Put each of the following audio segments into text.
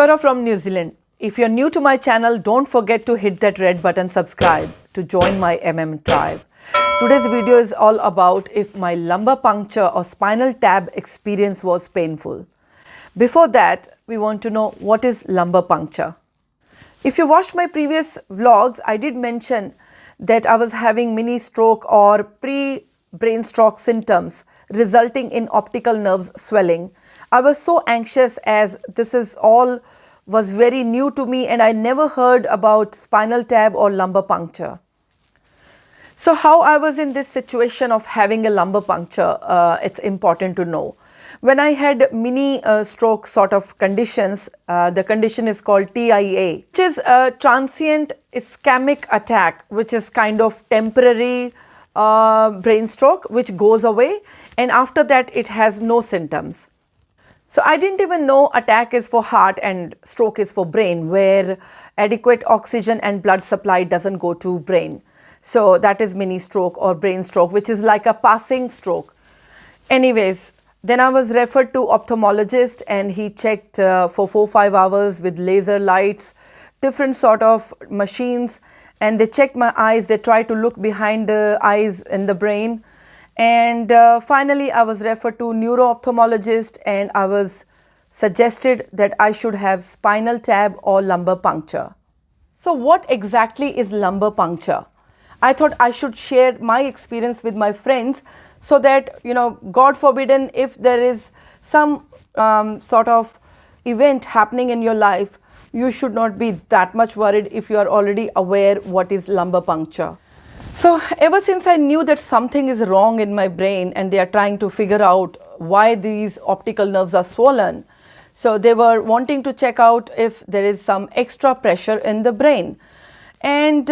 Kia ora from New Zealand. If you're new to my channel, don't forget to hit that red button subscribe to join my tribe. Today's video is all about if my lumbar puncture or spinal tab experience was painful. Before that, we want to know what is lumbar puncture. If you watched my previous vlogs, I did mention that I was having mini stroke or pre-brain stroke symptoms resulting in optical nerves swelling. I was so anxious as this was very new to me and I never heard about spinal tab or lumbar puncture. So how I was in this situation of having a lumbar puncture, it's important to know. When I had mini stroke sort of conditions, the condition is called TIA, which is a transient ischemic attack, which is kind of temporary brain stroke, which goes away, and after that it has no symptoms. So I didn't even know attack is for heart and stroke is for brain, where adequate oxygen and blood supply doesn't go to brain. So that is mini stroke or brain stroke, which is like a passing stroke. Anyways, then I was referred to ophthalmologist and he checked for 4-5 hours with laser lights, different sort of machines, and they checked my eyes. They tried to look behind the eyes in the brain. And finally, I was referred to neuro-ophthalmologist and I was suggested that I should have spinal tab or lumbar puncture. So what exactly is lumbar puncture? I thought I should share my experience with my friends so that, God forbidden, if there is some sort of event happening in your life, you should not be that much worried if you are already aware what is lumbar puncture. So ever since I knew that something is wrong in my brain and they are trying to figure out why these optical nerves are swollen, so they were wanting to check out if there is some extra pressure in the brain. And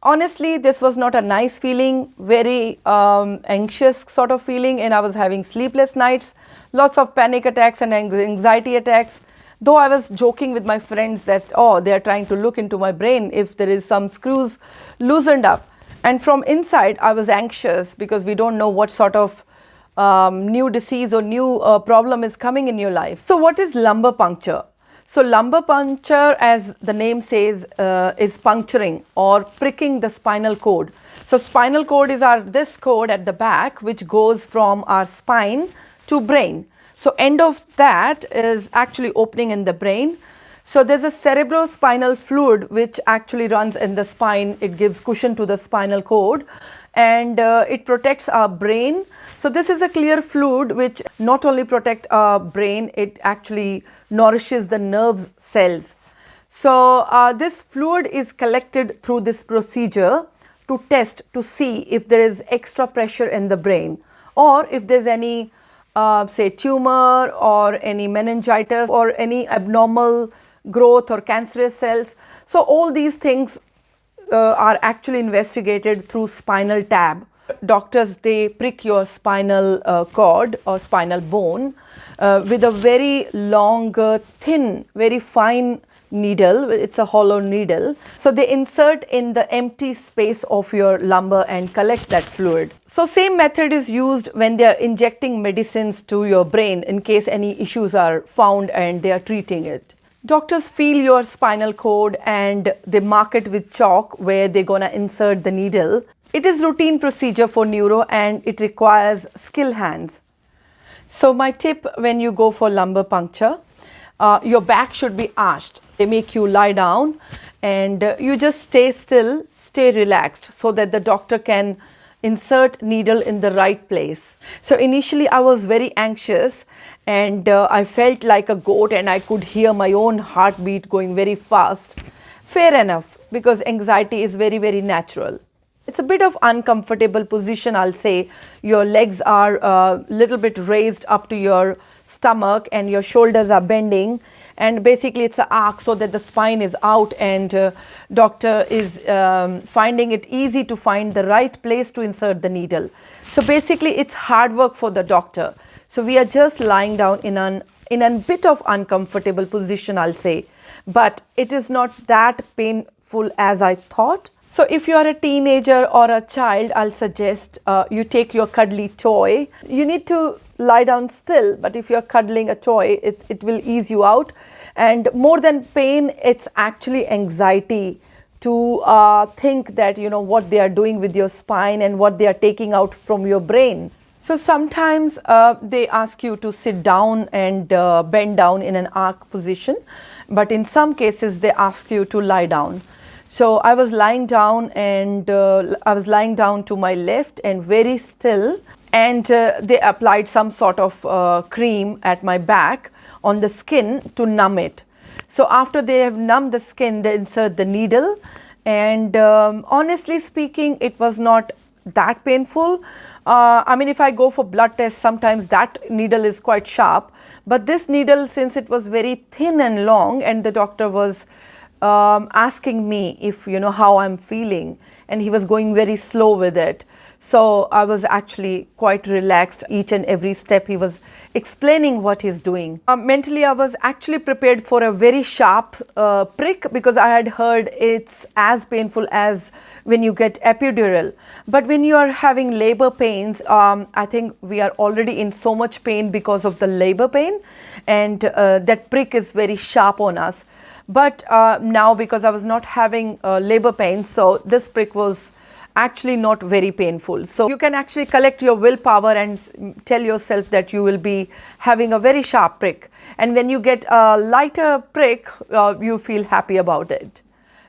honestly, this was not a nice feeling, very anxious sort of feeling, and I was having sleepless nights, lots of panic attacks and anxiety attacks. Though I was joking with my friends that, they are trying to look into my brain if there is some screws loosened up. And from inside, I was anxious because we don't know what sort of new disease or new problem is coming in your life. So what is lumbar puncture? So lumbar puncture, as the name says, is puncturing or pricking the spinal cord. So spinal cord is this cord at the back which goes from our spine to brain. So end of that is actually opening in the brain. So there's a cerebrospinal fluid which actually runs in the spine. It gives cushion to the spinal cord and it protects our brain. So this is a clear fluid which not only protects our brain, it actually nourishes the nerve cells. So this fluid is collected through this procedure to test to see if there is extra pressure in the brain or if there's any say tumor or any meningitis or any abnormal growth or cancerous cells. So all these things are actually investigated through spinal tab. Doctors, they prick your spinal cord or spinal bone with a very long, thin, very fine needle. It's a hollow needle. So they insert in the empty space of your lumbar and collect that fluid. So same method is used when they are injecting medicines to your brain in case any issues are found and they are treating it. Doctors feel your spinal cord and they mark it with chalk where they're gonna insert the needle. It is routine procedure for neuro and it requires skilled hands. So my tip when you go for lumbar puncture, your back should be arched. They make you lie down and you just stay still, stay relaxed so that the doctor can insert needle in the right place. So initially I was very anxious and I felt like a goat and I could hear my own heartbeat going very fast. Fair enough, because anxiety is very, very natural. It's a bit of uncomfortable position, I'll say. Your legs are a little bit raised up to your stomach and your shoulders are bending, and basically it's an arc so that the spine is out and doctor is finding it easy to find the right place to insert the needle. So basically it's hard work for the doctor. So we are just lying down in a bit of uncomfortable position, I'll say, but it is not that painful as I thought. So if you are a teenager or a child, I'll suggest you take your cuddly toy. You need to lie down still, but if you're cuddling a toy, it will ease you out. And more than pain, it's actually anxiety to think that, you know, what they are doing with your spine and what they are taking out from your brain. So sometimes they ask you to sit down and bend down in an arc position, but in some cases they ask you to lie down. So I was lying down, and I was lying down to my left and very still, and they applied some sort of cream at my back on the skin to numb it. So after they have numbed the skin, they insert the needle, and honestly speaking, it was not that painful. I mean, if I go for blood tests, sometimes that needle is quite sharp, but this needle, since it was very thin and long, and the doctor was asking me if, you know, how I'm feeling, and he was going very slow with it. So I was actually quite relaxed each and every step he was explaining what he's doing. Mentally, I was actually prepared for a very sharp prick, because I had heard it's as painful as when you get epidural. But when you are having labor pains, I think we are already in so much pain because of the labor pain, and that prick is very sharp on us. But now, because I was not having labor pain, so this prick was actually not very painful. So you can actually collect your willpower and tell yourself that you will be having a very sharp prick. And when you get a lighter prick, you feel happy about it.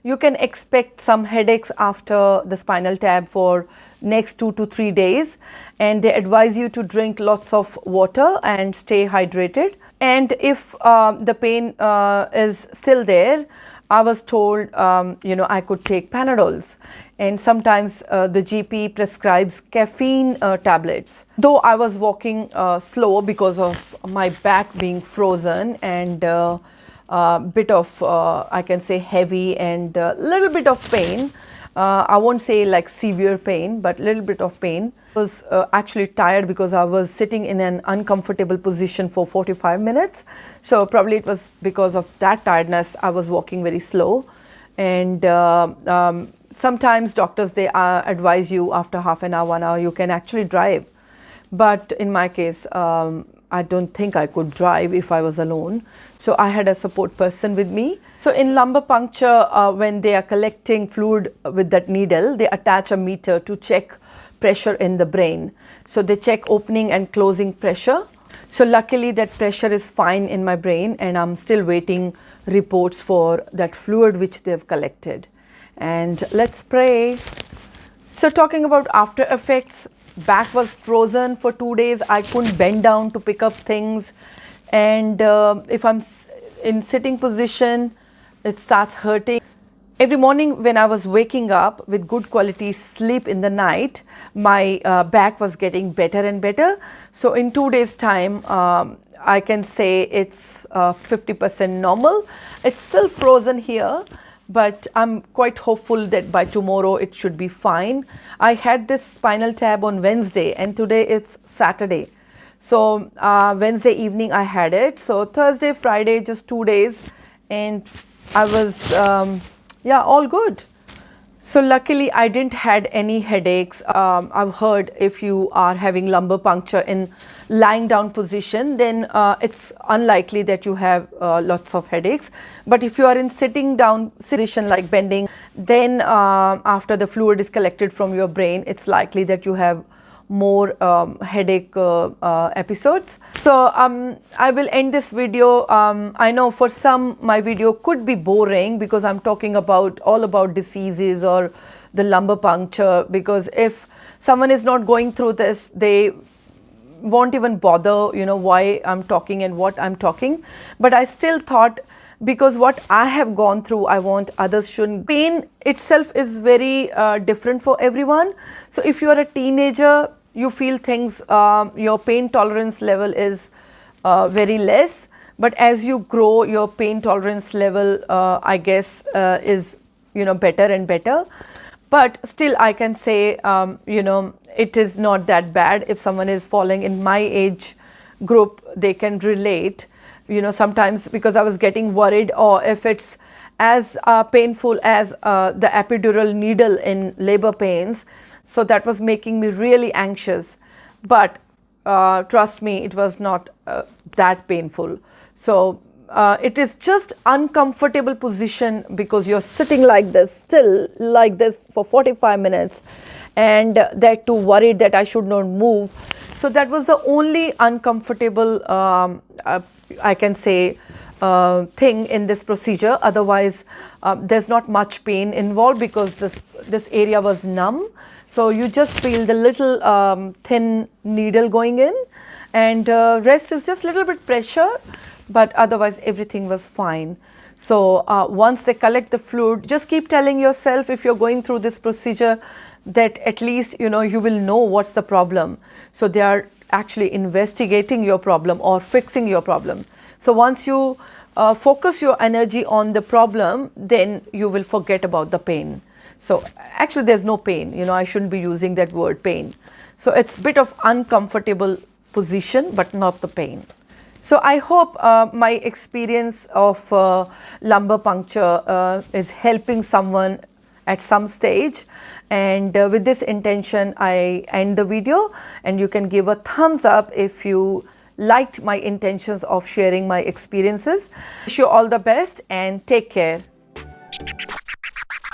You can expect some headaches after the spinal tab for next 2 to 3 days, and they advise you to drink lots of water and stay hydrated. And if the pain is still there, I was told, you know, I could take Panadols, and sometimes the GP prescribes caffeine tablets. Though I was walking slow because of my back being frozen, and bit of, I can say, heavy and a little bit of pain. I won't say like severe pain, but little bit of pain. I was actually tired because I was sitting in an uncomfortable position for 45 minutes. So probably it was because of that tiredness I was walking very slow. And sometimes doctors, they advise you after half an hour, 1 hour, you can actually drive. But in my case, I don't think I could drive if I was alone. So I had a support person with me. So in lumbar puncture, when they are collecting fluid with that needle, they attach a meter to check pressure in the brain. So they check opening and closing pressure. So luckily that pressure is fine in my brain, and I'm still waiting reports for that fluid which they've collected. And let's pray. So talking about after effects, back was frozen for 2 days. I couldn't bend down to pick up things, and if I'm in sitting position, it starts hurting. Every morning when I was waking up with good quality sleep in the night, my back was getting better and better. So in 2 days time, I can say it's 50% normal. It's still frozen here, but I'm quite hopeful that by tomorrow it should be fine. I had this spinal tab on Wednesday, and today it's Saturday. So Wednesday evening I had it. So Thursday, Friday, just 2 days, and I was yeah, all good. So luckily I didn't had any headaches. I've heard if you are having lumbar puncture in lying down position, then it's unlikely that you have lots of headaches. But if you are in sitting down position like bending, then after the fluid is collected from your brain, it's likely that you have more headache episodes. So I will end this video. I know for some my video could be boring because I'm talking about all about diseases or the lumbar puncture, because if someone is not going through this, they won't even bother, you know, why I'm talking and what I'm talking. But I still thought, because what I have gone through, I want others shouldn't. Pain itself is very different for everyone. So if you are a teenager, you feel things, your pain tolerance level is very less. But as you grow, your pain tolerance level, I guess, is, you know, better and better. But still, I can say, you know, it is not that bad. If someone is falling in my age group, they can relate. You know, sometimes because I was getting worried, or if it's as painful as the epidural needle in labor pains, so that was making me really anxious. But trust me, it was not that painful. So it is just uncomfortable position because you're sitting like this, still like this for 45 minutes, and that too worried that I should not move. So that was the only uncomfortable, I can say, thing in this procedure. Otherwise, there's not much pain involved because this area was numb. So you just feel the little thin needle going in, and rest is just little bit pressure, but otherwise everything was fine. So once they collect the fluid, just keep telling yourself, if you're going through this procedure, that at least you will know what's the problem. So they are actually investigating your problem or fixing your problem. So once you focus your energy on the problem, then you will forget about the pain. So actually there's no pain, I shouldn't be using that word pain. So it's a bit of uncomfortable position, but not the pain. So I hope my experience of lumbar puncture is helping someone at some stage, and with this intention I end the video, and you can give a thumbs up if you liked my intentions of sharing my experiences. Wish you all the best and take care.